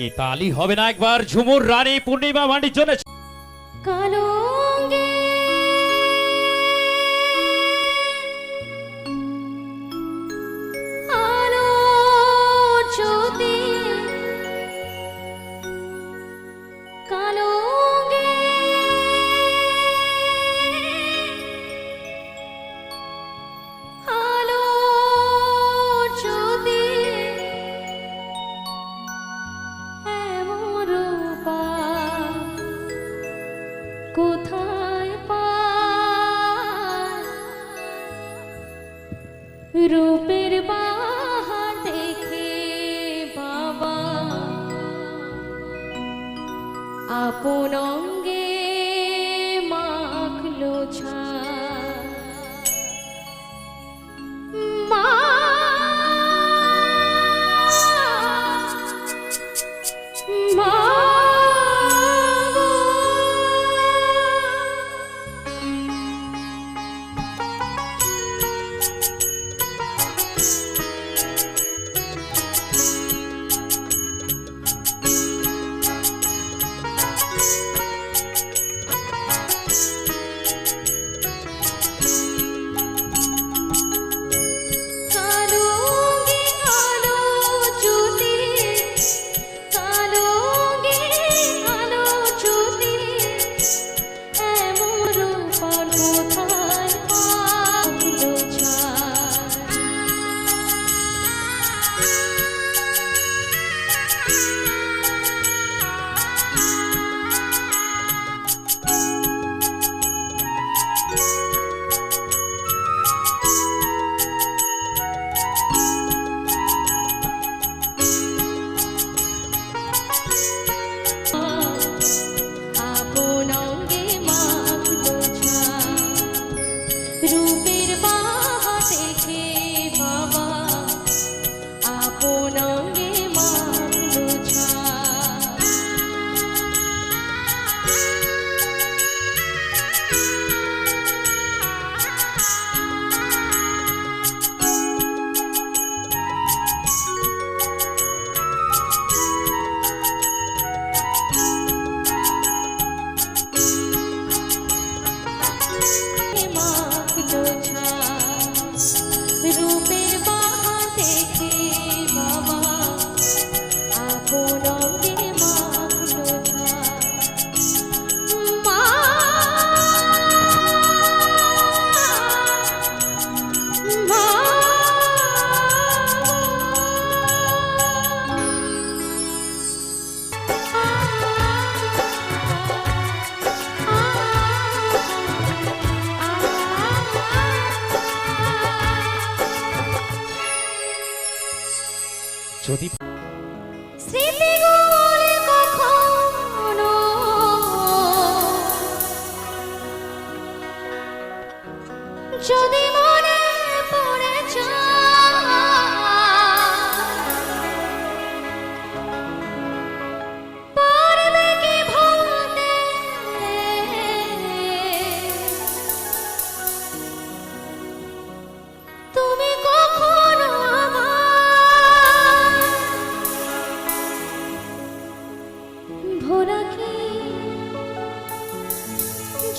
কি তালি হবে না একবার ঝুমুর রানী পূর্ণিমা মান্ডির জন্য? কালো আলো যদি কালো আলো যদি এমন রূপা কোথায় পায় রূপের বাহার দেখে বাবা আপন অঙ্গে মাখলো ছায়া মা মা রূপের বাহা দেখে বাবা আপন অঙ্গে মাখলো ছায়া রূপের বাহা দেখে বাবা আপন অঙ্গে মাখলো ছায়া মা মা যদি স্মৃতিগুলি কখনো যদি মনে পড়ে পারবে কি ভুলতে তুমি কখনো ভোলা কি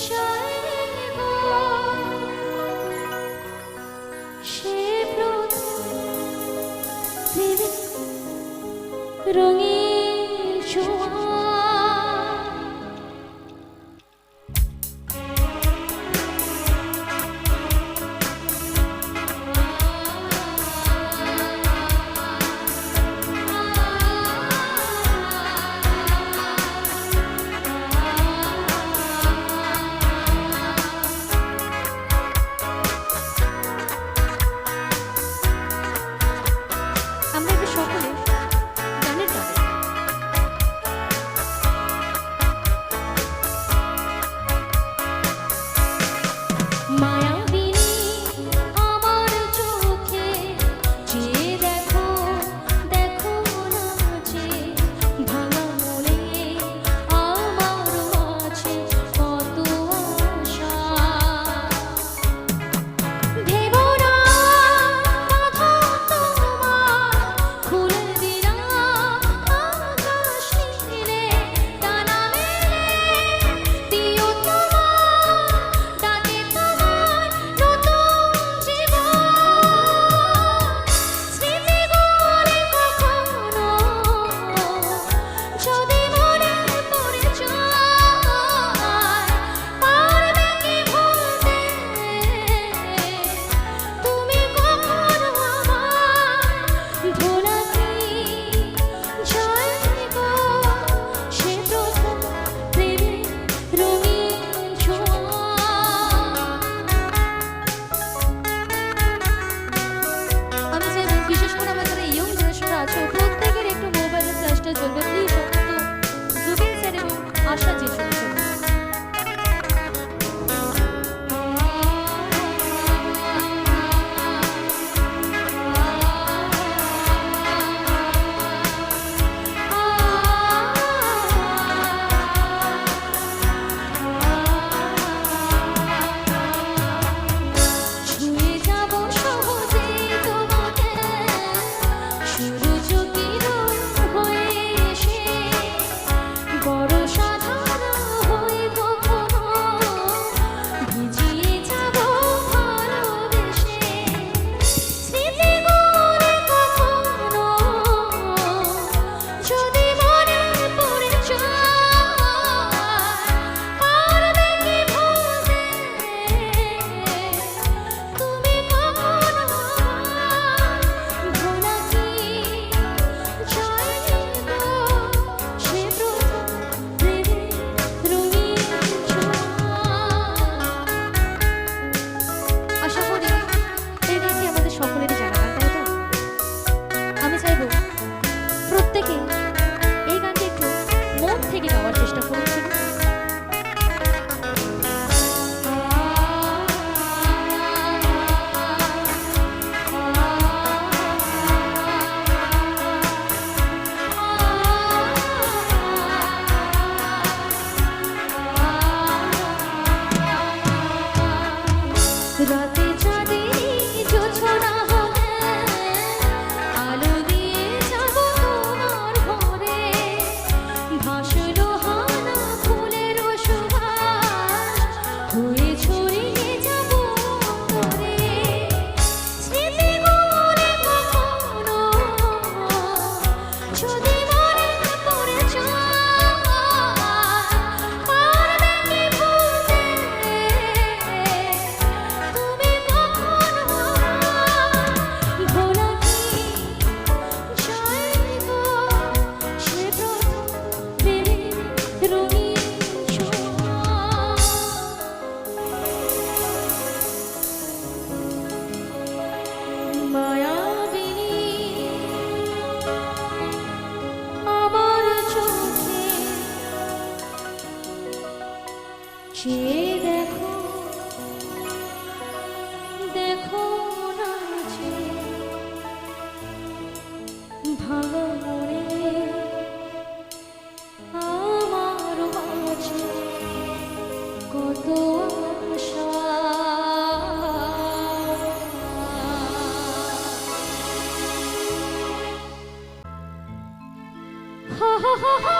চাইব সে প্রথম রঙিন ছোঁয়া আমরা একটু সকলে গানের তালে চেয়ে দেখো দেখো না যে ভাঙা মনে আমার মাঝে কত আশা হা হা হা হা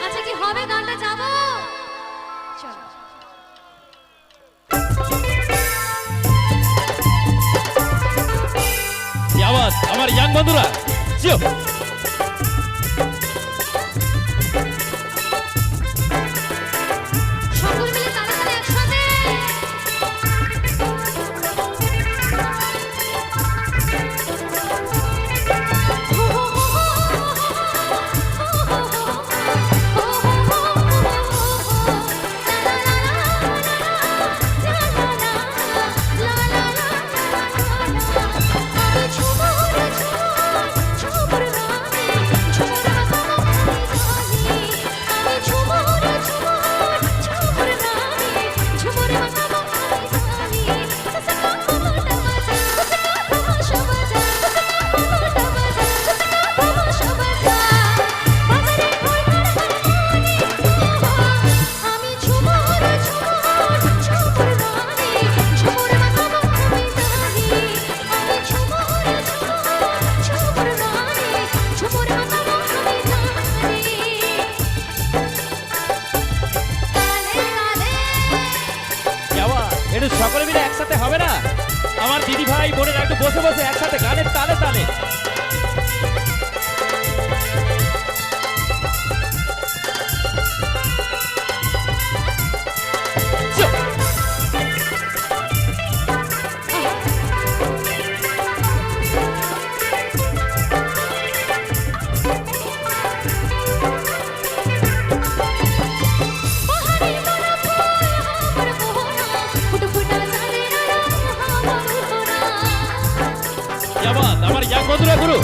আচ্ছা কি হবে গানটা যাবো চলো কি আওয়াজ আমার ইয়াং বন্ধুরা চিও সকল মিলে তালে তালে একসাথে একটু সকলে মিলে একসাথে হবে না আমার দিদি ভাই বোনেরা একটু বসে বসে একসাথে গানের তালে তালে আমার ইয়াং বন্ধুরা গুরু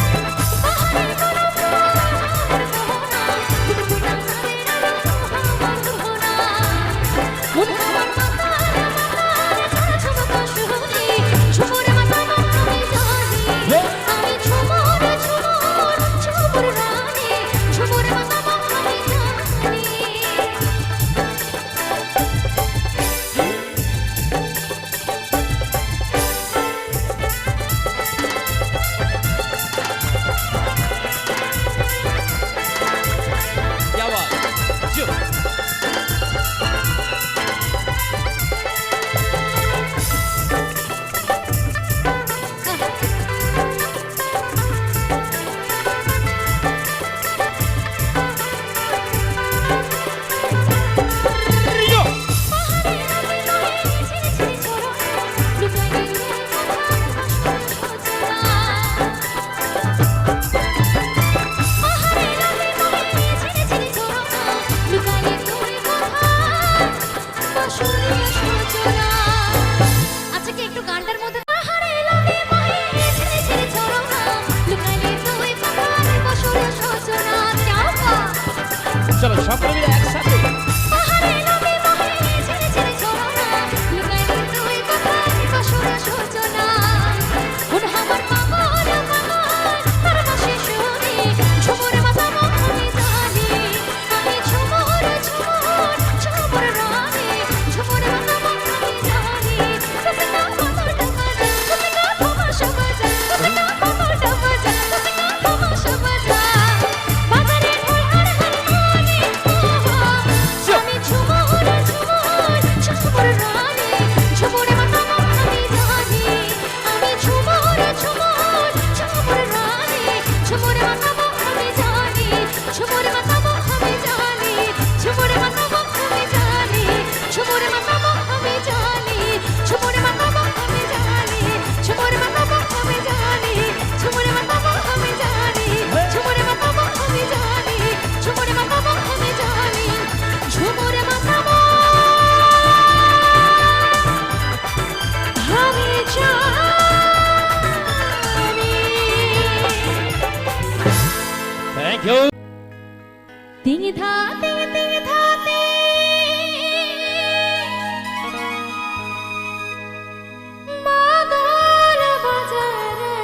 ধা তিং তিং ধা তে মাদল বাজারে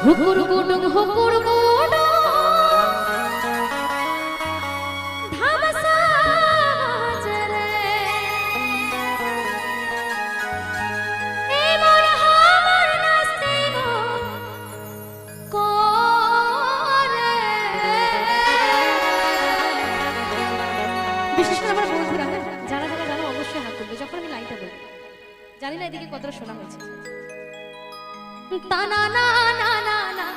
হুকুর গুডুং হুকুর গুডুং ধামসা বাজারে এই মোর হামার নাচতে মন করে। বিশেষ করে আমার বন্ধুরা, যারা যারা জানো অবশ্যই হাত তুলবে যখন আমি লাইনটা বলবো। জানি না এদিকে কতটা শোনা হয়েছে। তা না না না না না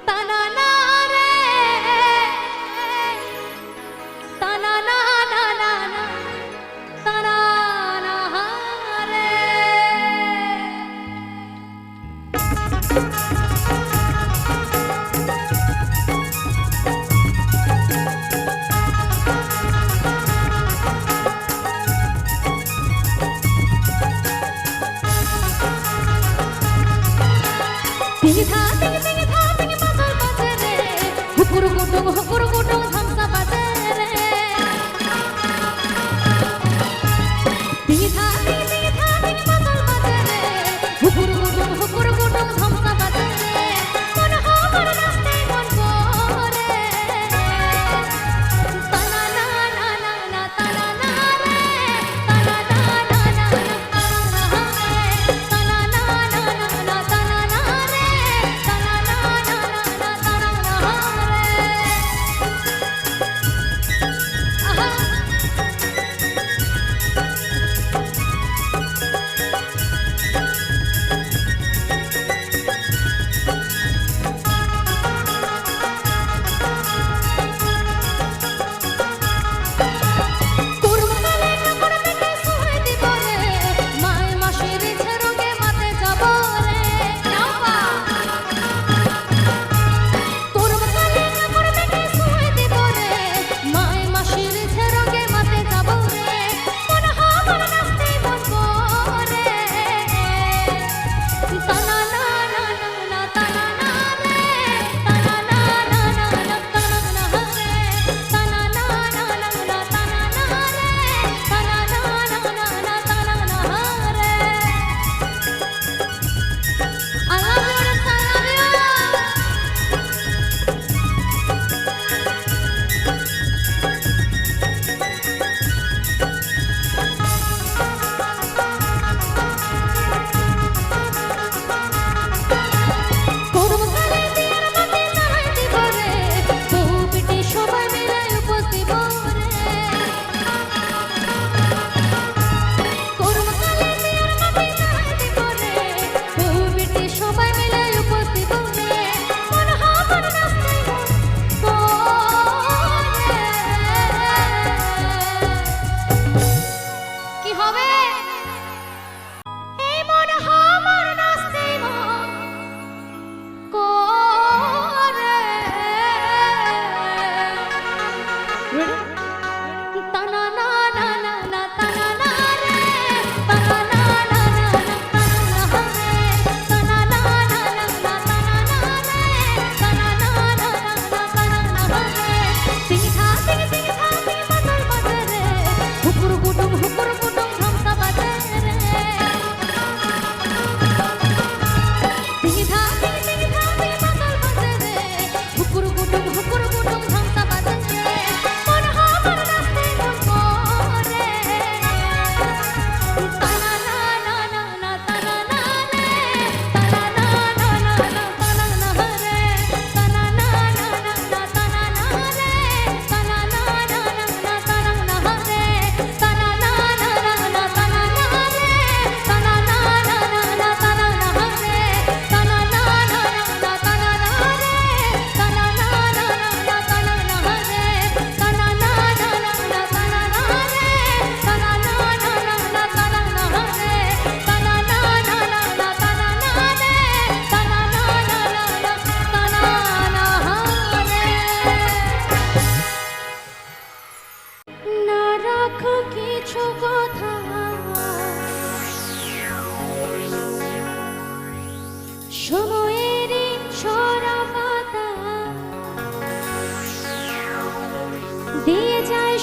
তা না না রে তা না না না না না তা না না রে। তিং ধা তিং তিং ধা তিং মাদল বাজারে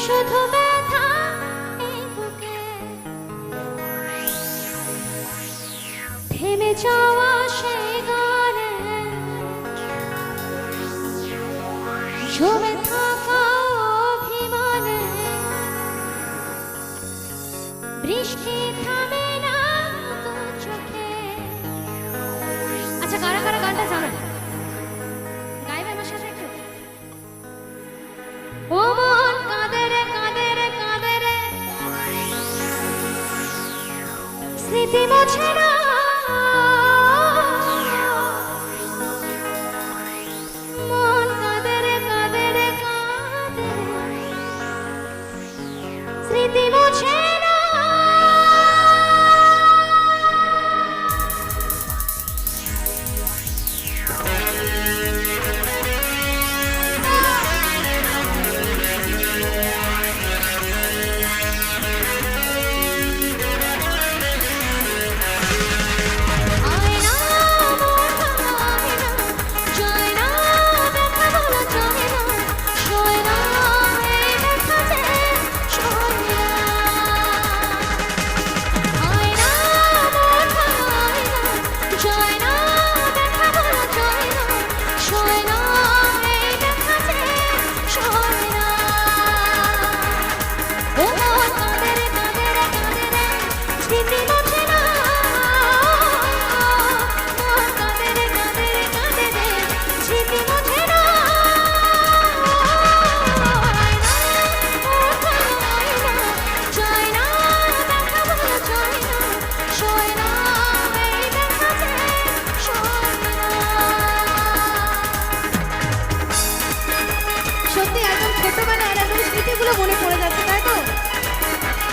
শুধু ব্যথা এই বুকে থেমে যাওয়া সেই গানে জমে থাকা অভিমানে বৃষ্টি থামে না দু চোখে। আচ্ছা, কারা কারা গানটা জানো? গাইবে আমার সাথে একটু? ও মন কাঁদে রে কাঁদে রে কাঁদে রে, স্মৃতি মোছে না। মন কাঁদে রে কাঁদে রে কাঁদে রে, স্মৃতি মোছে না। সত্যি একদম ছোটবেলার একদম স্মৃতিগুলো মনে পড়ে যাচ্ছে, তাই তো?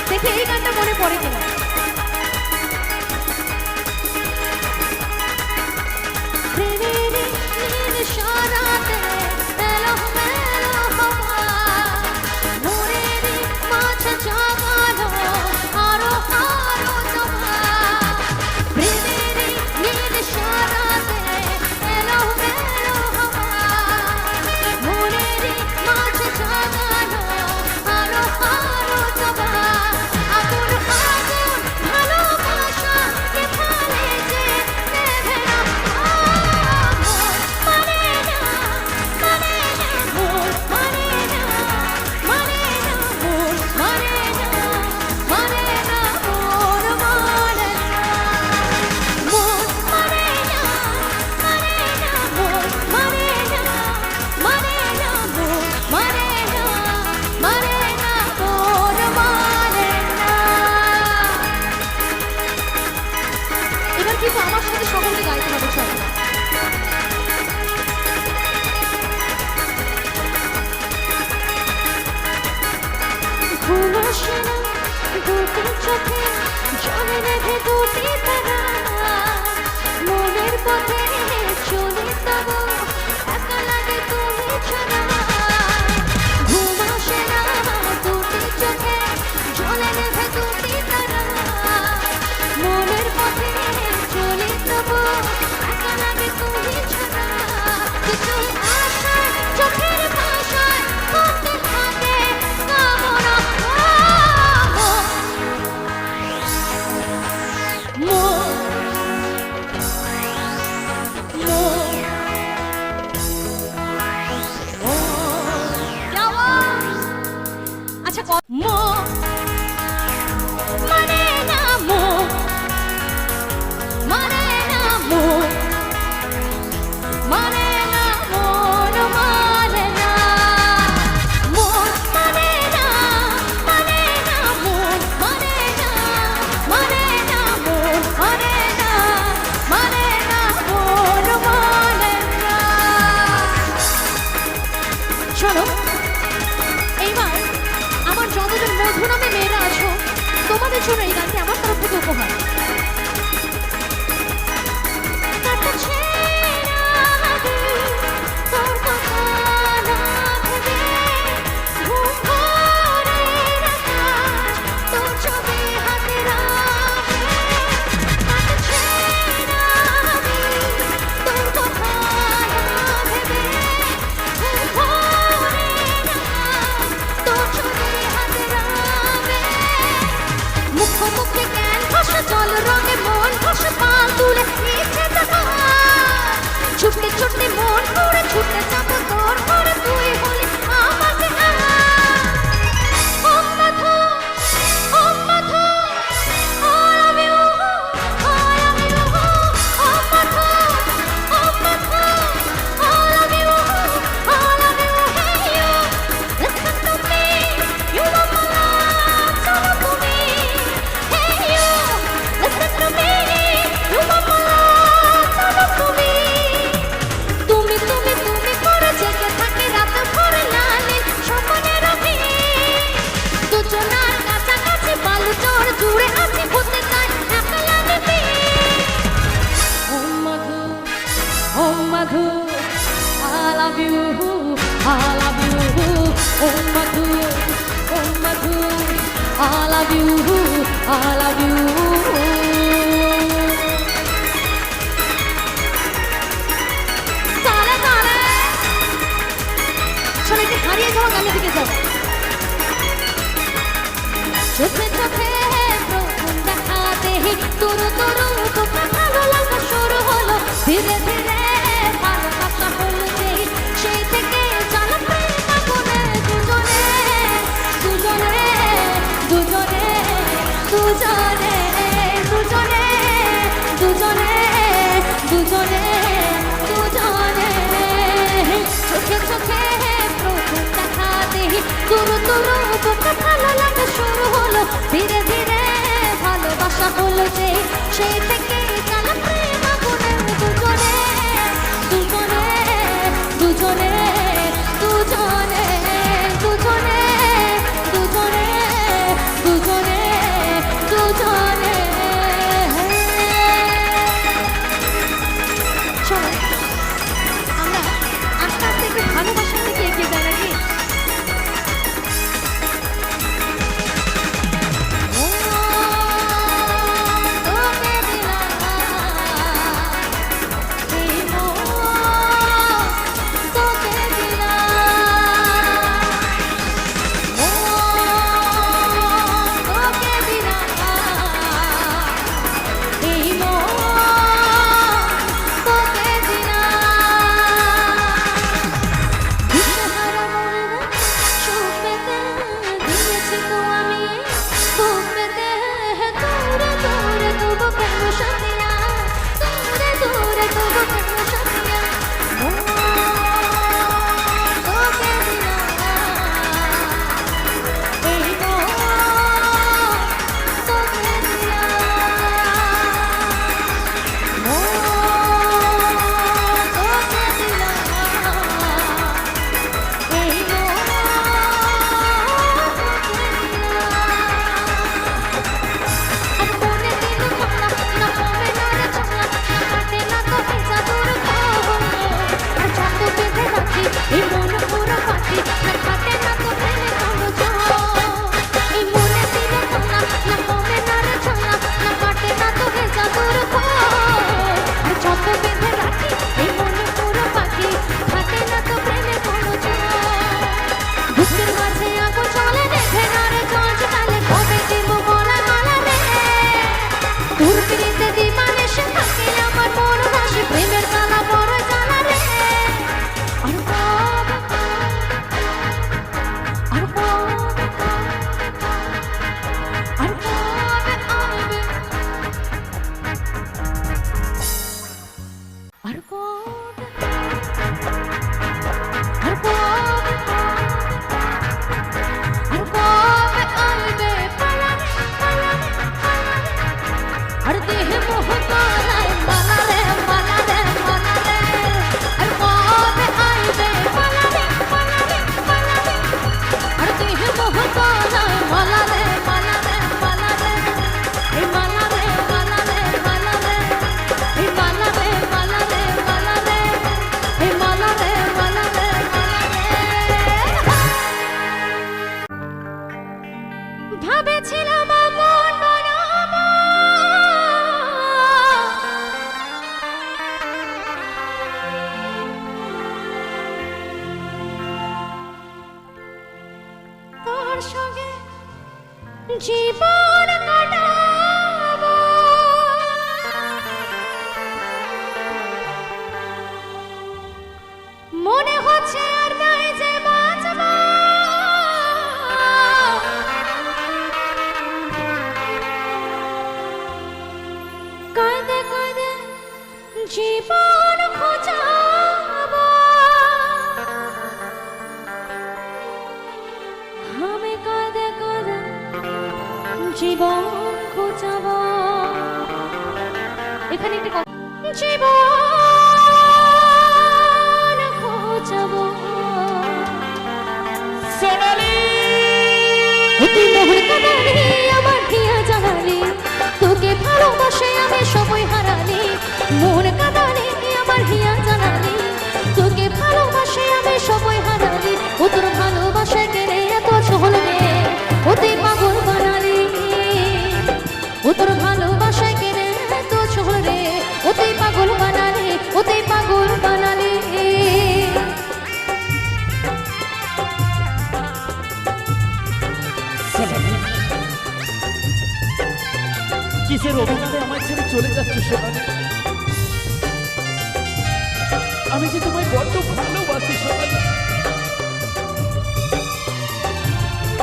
দেখি এই গানটা মনে পড়ে কিনা। কিন্তু আমার সাথে সকলকে গাইতে হবে সব। ঘুম আসে না দুটি চোখে, জলে রেখে দুটি তারা, মনের পথে চলে তবু একা লাগে তুমি ছাড়া। ঘুম আসে না দুটি চোখে, জলে রেখে দুটি তারা, মনের পথে চলে তবু একা লাগে তুমি ছাড়া। কিছু আশায় চোখের ভাষায় করতে থাকে কামনা। আচ্ছা মো মানে না, মো মানে না, মো মানে না, মন মানে না, মো মানে না, মানে না, মন মানে না, মানে না, মন মানে না, মানে না, মন মানে না। চলো এইবার আমার যতজন মধু নামে মেয়েরা আছো, তোমাদের জন্য এই গানটি আমার তরফ থেকে উপহার। তোর হাতে মন করে ছুটে যাবো তোর ঘরে তুই হলি আমাকে ও মাধু ও মাধু I love you I love you O Madhu O Madhu I love you I love you hey you listen to me you are my love solo to me hey you listen to me you are my love solo to me তুমি তুমি তুমি করে জেগে থাকে রাত ভর লালে স্বপ্নে রবি দুজনার কাছাকাছি বালু চর জুড়ে আছি হতে চাই একলা নেবে ও মাধু I love you I love you O Madhu I love you I love you তালে তালে চলো একটু হারিয়ে যাওয়া গানের দিকে যাবো চোখে চোখে প্রথম দেখাতে তোর তোকে ভালো লাগা শুরু হলো ধীরে ধীরে ভালোবাসা হলো যে সেই থেকে জানা প্রেম আগুনে দুজনে দুজনে দুজনে দুজনে দুজনে দুজনে দুজনে দুজনে চোখে চোখে প্রথম দেখাতে তোর তোকে ভালো লাগা শুরু হলো ধীরে ধীরে ভালোবাসা হলো যে সেই থেকে জানা প্রেম আগুনে দুজনে দুজনে দুজনে দুজনে দুজনে দুজনে দুজনে দুজনে চলো আমরা আস্তে আস্তে একটু ভালোবাসার দিকে এগিয়ে যাই নাকি জীবন কাটাবো জীবন খোঁজাব এখানে একটি জীবন খোঁজাব সোনালি তুই মোহন কাঁদালি আমার হিয়া জানালি তোকে ভালোবাসে আমি সময় হারালি মোহন কাঁদালি আমার হিয়া জানালি তোকে ভালোবাসে আমি সময় হারালি ও তোর ভালোবাসা কেড়ে এত চলবে ওতে পাগল বানালি ও তোর ভালোবাসা কেড়ে এত চলবে ওতে পাগল বানালি ওতে পাগল বানালি সোনালি কিসের অভিমানে আমায় ছেড়ে চলে যাচ্ছে সোনালি আমি যে তোমায় বড্ড ভালোবাসি সোনালি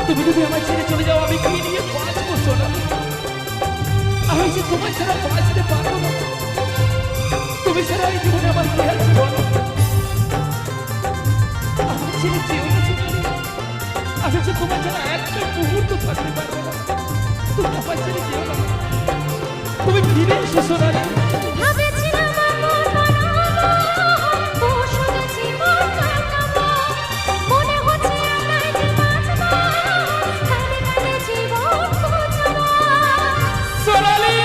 তুমি যদি আমায় ছেড়ে চলে যাও আমি কি নিয়ে বাঁচবো সোনালি আমি যে তোমায় ছাড়া বাঁচতে পারবো না তুমি ছাড়া এই জীবনে আমার কি আছে বলো আমার ছেড়ে যেও না সোনালি আমি যে তোমার ছাড়া একটা মুহূর্ত থাকতে পারবো না তুমি আমার ছেড়ে যেও না তুমি ফিরে এসো সোনালি ভাবেছিলাম আমার বানাবো তোর সঙ্গে জীবন কাটাবো মনে হচ্ছে আমরা যে বাঁচবো কাঁদে কাঁদে জীবন খোঁজাবো সোনালি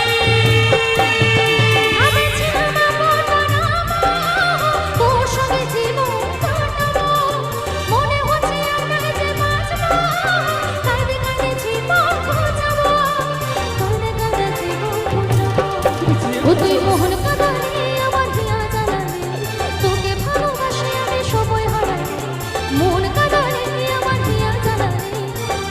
ভাবেছিলাম আমার বানাবো তোর সঙ্গে জীবন কাটাবো মনে হচ্ছে আমরা যে বাঁচবো কাঁদে কাঁদে জীবন খোঁজাবো কাঁদে কাঁদে জীবন খোঁজাবো ও তুই মোহন কাঁদালি আমার হিয়া জানালি তোকে ভালোবাসে আমি সময় হারালি মন কাঁদালি আমার হিয়া জানালি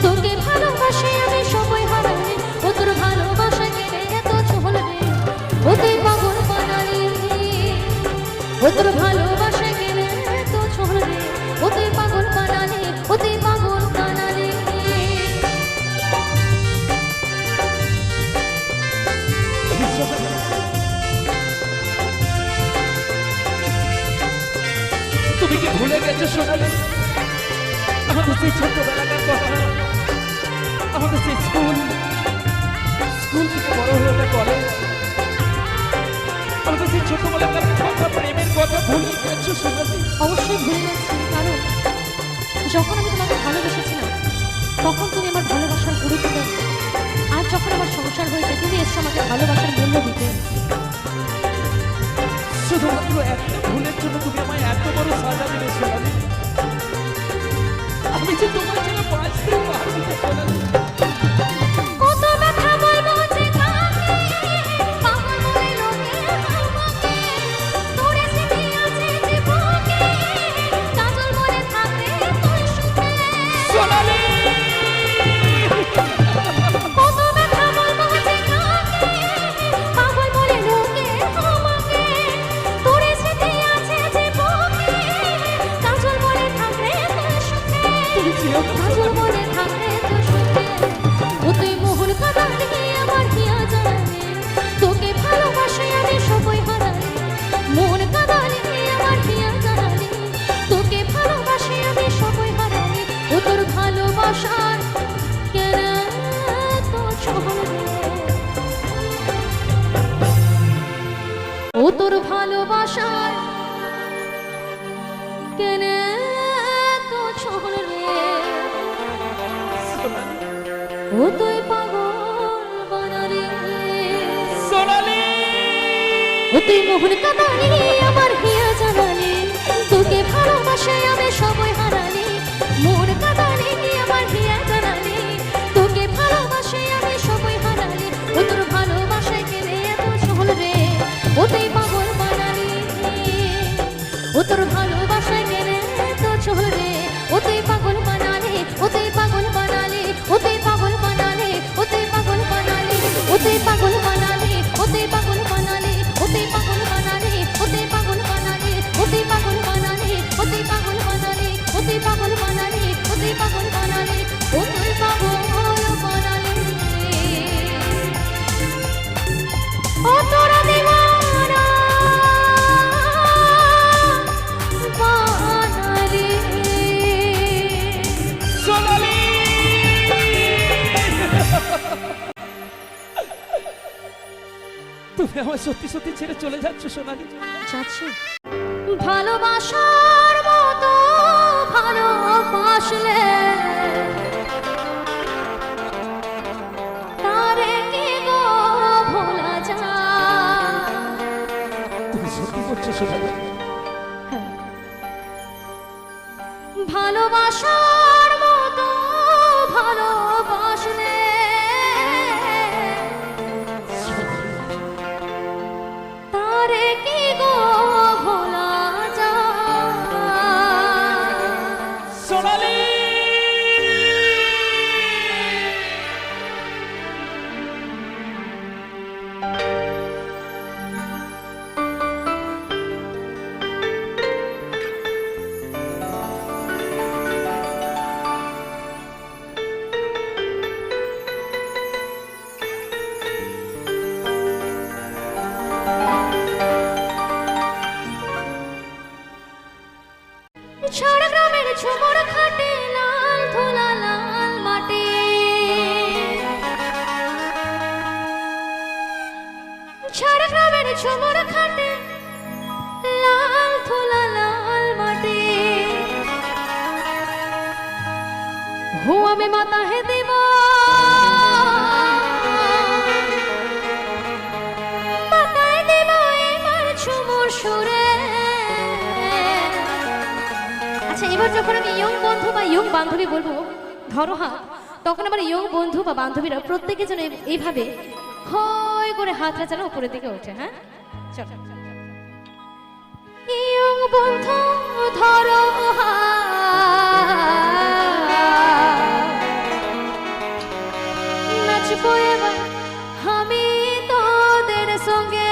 তোকে ভালোবাসে আমি সময় হারালি ও তোর ভালোবাসা কেড়ে এত চলবে ও তুই পাগল বানালি ও তোর ভালোবাসা কেড়ে এত চলবে ও তুই পাগল বানালি ও তুই পাগল বানালি তুমি কি ভুলে গেছো সোনালি আমাদের সেই ছোট্টবেলাকার কথা আমাদের সেই স্কুল থেকে বড় হয়ে ওঠা কলেজ আমাদের সেই ছোটবেলাকার কথা প্রেমের কথা ভুলে গেছো সোনালি অবশ্যই ভুলে গেছি কারণ যখন আমি তোমাকে ভালোবেসেছিলাম তখন তুমি আমার ভালোবাসার গুরুত্ব দাও আর যখন আমার সংসার হয়েছে তুমি এসে আমাকে ভালোবাসার মূল্য দিতে শুধুমাত্র একটা ভুলের জন্য তুমি আমায় এত বড় সাজা দিলে সোনালি আমি যে তোমার ছাড়া বাঁচতে পারবো না সোনালি কত ব্যথা বলবো যে কাকে পাগল বলে লোকে আমাকে তোরে স্মৃতি আছে যে বুকে কাজল বলে থাকবে তুই সুখে সোনালি কত ব্যথা বলবো যে কাকে পাগল বলে লোকে আমাকে তোরে স্মৃতি আছে যে বুকে কাজল বলে থাকবে তুই সুখে কাজল বলে থাকবে তুই সুখে ও তুই মোহন কাঁদালি আমার হিয়া জানালি তোকে ভালোবাসে আমি সময় হারালি মোহন কাঁদালি আমার হিয়া জানালি তোকে ভালোবাসে আমি সময় হারালি ও তোর ভালোবাসার কেন তো চলবে ও তোর ভালোবাসার কেন তো চলবে ও তুই পাগল বানালি সোনালি ও তুই মোহন কাঁদালি আমার হিয়া জানালি তোকে ভালোবাসে আমি সময় হারালি মোহন কাঁদালি আমার হিয়া জানালি তোকে ভালোবাসে আমি সময় হারালি ও তোর ভালোবাসায় কেড়ে এত চলবে ও তুই পাগল বানালি ও তোর ভালোবাসায় কেড়ে এত চলবে ও তুই পাগল বানালি ও তুই পাগল বানালি ও তুই পাগল বানালি ও তুই পাগল বানালি ও তুই পাগল বানালি ও তুই পাগল বানালি ও তুই পাগল বানালি ও তুই পাগল বানালি ও তুই পাগল বানালি ও তুই পাগল বানালি তুমি আমার সত্যি সত্যি ছেড়ে চলে যাচ্ছ সোনালি? যাচ্ছি ভালোবাসার মতো ভালোবাসলে তারে কি গো ভোলা যায়? তুমি সত্যি করছো সোনালি? ভালোবাসার মতো ভালোবাসলে তারে কি গো ভোলা যায়? সোনালি ছড়া গ্রামের ঝুমুর খাটে লাল ধুলা লাল মাটি, ছড়া গ্রামের ঝুমুর খাটে লাল ধুলা লাল মাটি। हुआ में माता है মাতায় দেব এবার ঝুমুর সুরে। আচ্ছা, এবার যখন আমি ইয়ং বন্ধু বা ইয়ং বান্ধবী বলবো ধরো হাত, তখন আমার ইয়ং বন্ধু বা বান্ধবীরা প্রত্যেকের জন্য এইভাবে হয় করে হাতটা যেন উপরের দিকে ওঠে। হ্যাঁ, চলো। ইয়ং বন্ধু ধরো নাচবো এবার আমি তোদের সঙ্গে।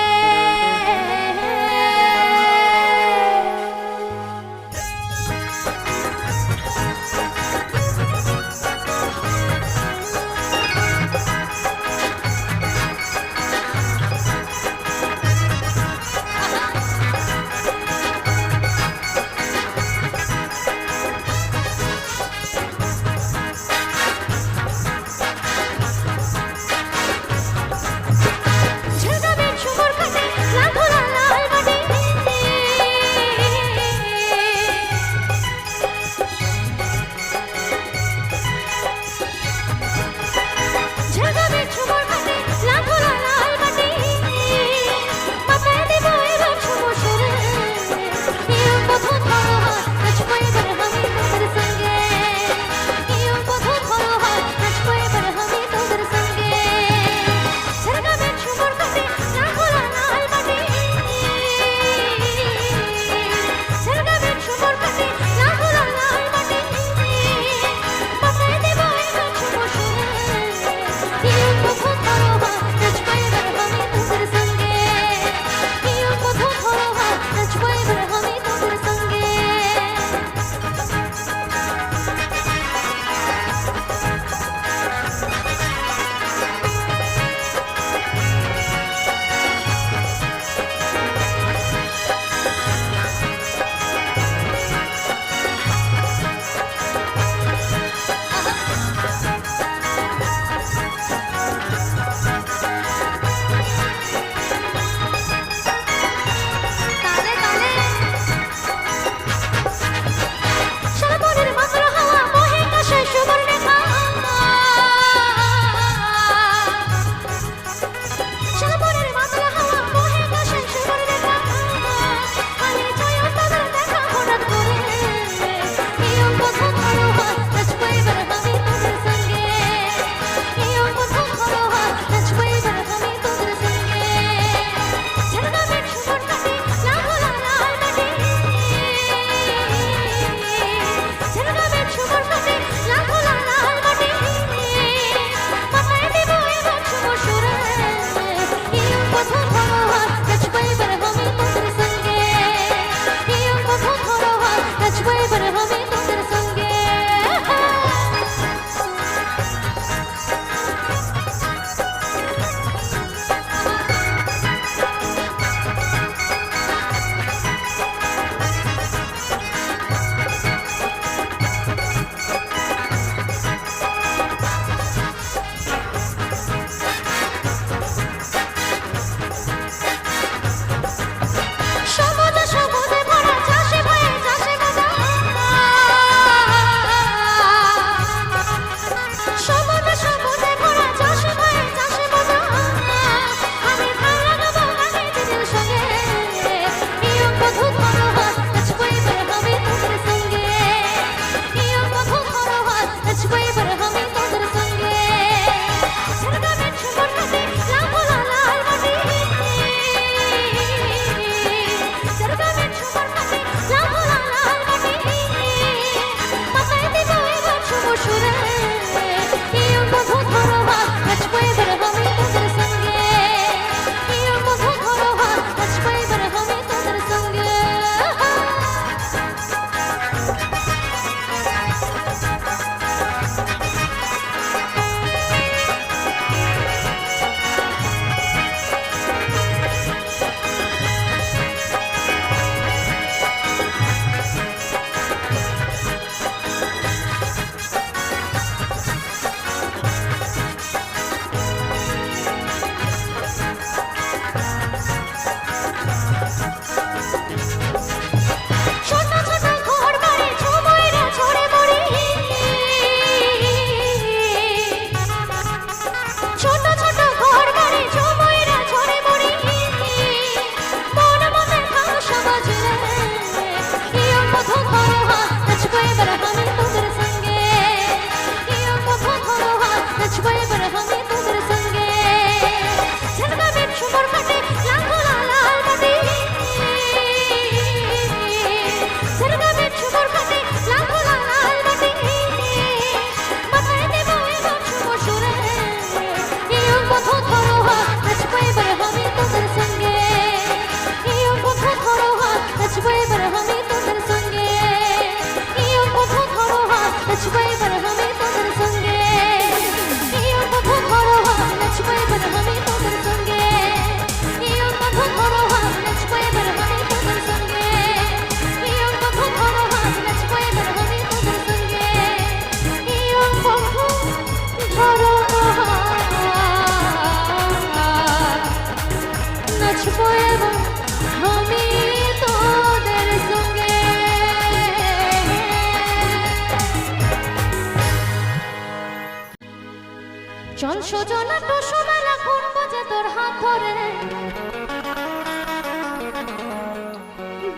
চল সজনা টুসু মেলা ঘুরবো যে তোর হাত ধরে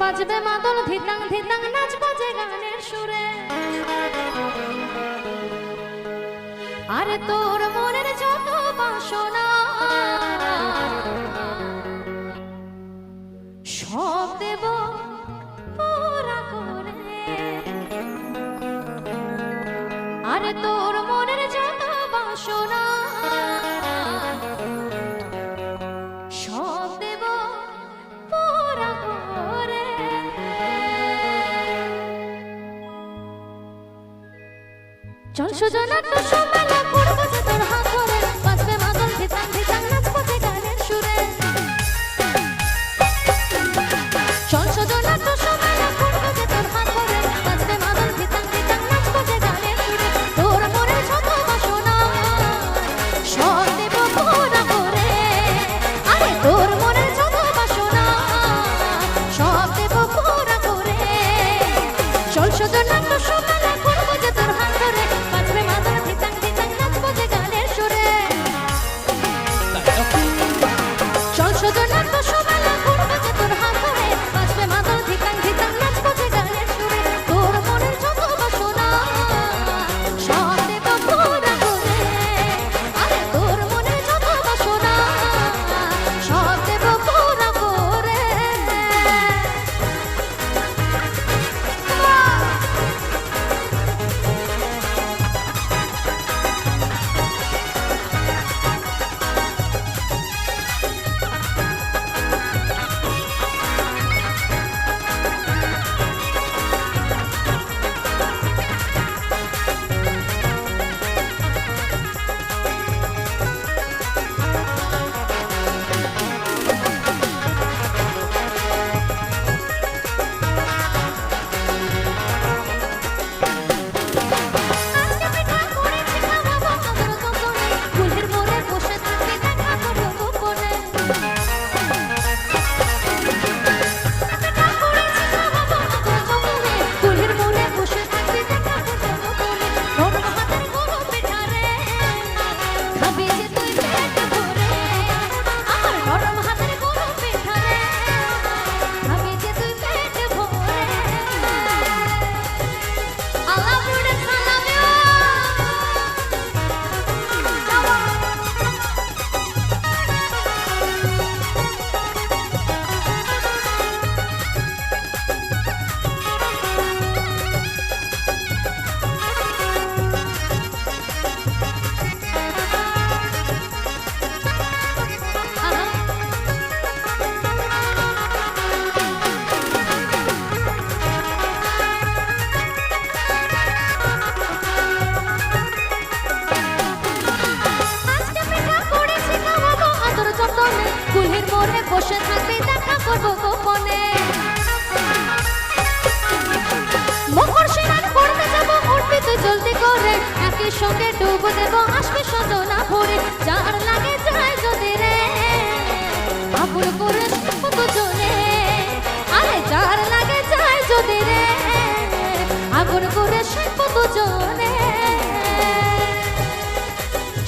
বাজবে মাদল ধিতাং ধিতাং নাচবো যে গানের সুরে আরে তোর মনের যত বাসনা সব দেব পুরা করে আরে তোর মনের যত বাসনা সব দেব পুরা করে চল সুজনা টুসু মেলা ঘুরবো যে তোর হাত ধরে বাজবে মাদল ধিতাং ধিতাং নাচবো যে গানের সুরে চল সজনা টুসু মেলা ঘুরবো যে তোর হাত ধরে বাজবে মাদল ধিতাং ধিতাং নাচবো যে গানের সুরে তোর মনের যত বাসনা সব দেব পুরা করে আরে তোর মনের যত বাসনা সব দেব পুরা করে চল সজনা টুসু মেলা ঘুরবো যে তোর হাত ধরে বাজবে মাদল ধিতাং ধিতাং নাচবো যে গানের সুরে চল সজনা টুসু মেলা ঘুরবো যে তোর হাত ধরে বাজবে মাদল ধিতাং ধিতাং নাচবো যে গানের সুরে তোর মনের যত বাসনা সব দেব পুরা করে আরে তোর মনের যত বাসনা সব দেব পুরা করে আজকে পিঠা করেছি খাওয়াবো আদর যতনে ফুলের মোড়ে বসে থাকি দেখা করবো গোপনে পিঠা করেছি খাওয়াবো আদর যতনে ফুলের মোড়ে বসে থাকি দেখা করবো গোপনে নরম হাতের গরম পিঠা রে খাবি যে তুই পেট ভরে আমার নরম হাতের গরম পিঠা রে খাবি যে তুই পেট ভরে I love you, that's I love you. আজকে পিঠা করেছি খাওয়াবো আদর যতনে ফুলের মোড়ে বসে থাকবি দেখা করবো গোপনে মকর স্নান করতে যাবো উঠবি তুই জলদি করে একই সঙ্গে ডুব দেবো আসবি সজনা ভরে যার লাগে যায় যদি রে আগুন করে শিখবো দুজনে আরে যার লাগে যায় যদি রে আগুন করে শিখবো দুজনে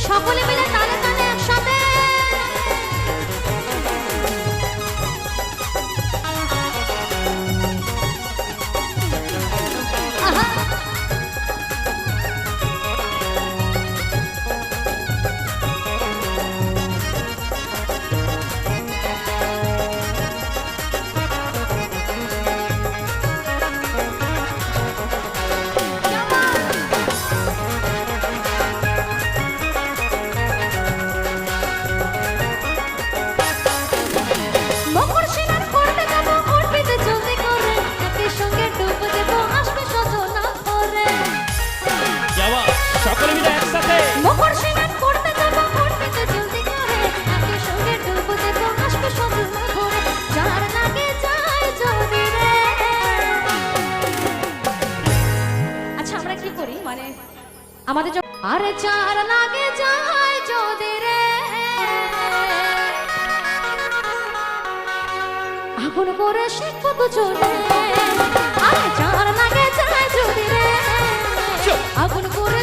সকলে মিলে তালে তালে একসাথে আহা মকর স্নান করতে যাবো উঠবি তুই জলদি করে একই সঙ্গে ডুব দেবো আসবে সজনা ভরে যাওয়া সকলে মিলে একসাথে মকর স্নান করতে যাবো উঠবি তুই জলদি করে একই সঙ্গে ডুব দেবো আসবে সজনা ভরে যার লাগে যায় যদি রে আচ্ছা আমরা কি করি মানে আমাদের আরে যার লাগে যায় যদি রে আগুন করে শিখবো দুজনে আরে যার লাগে যায় যদি রে আগুন করে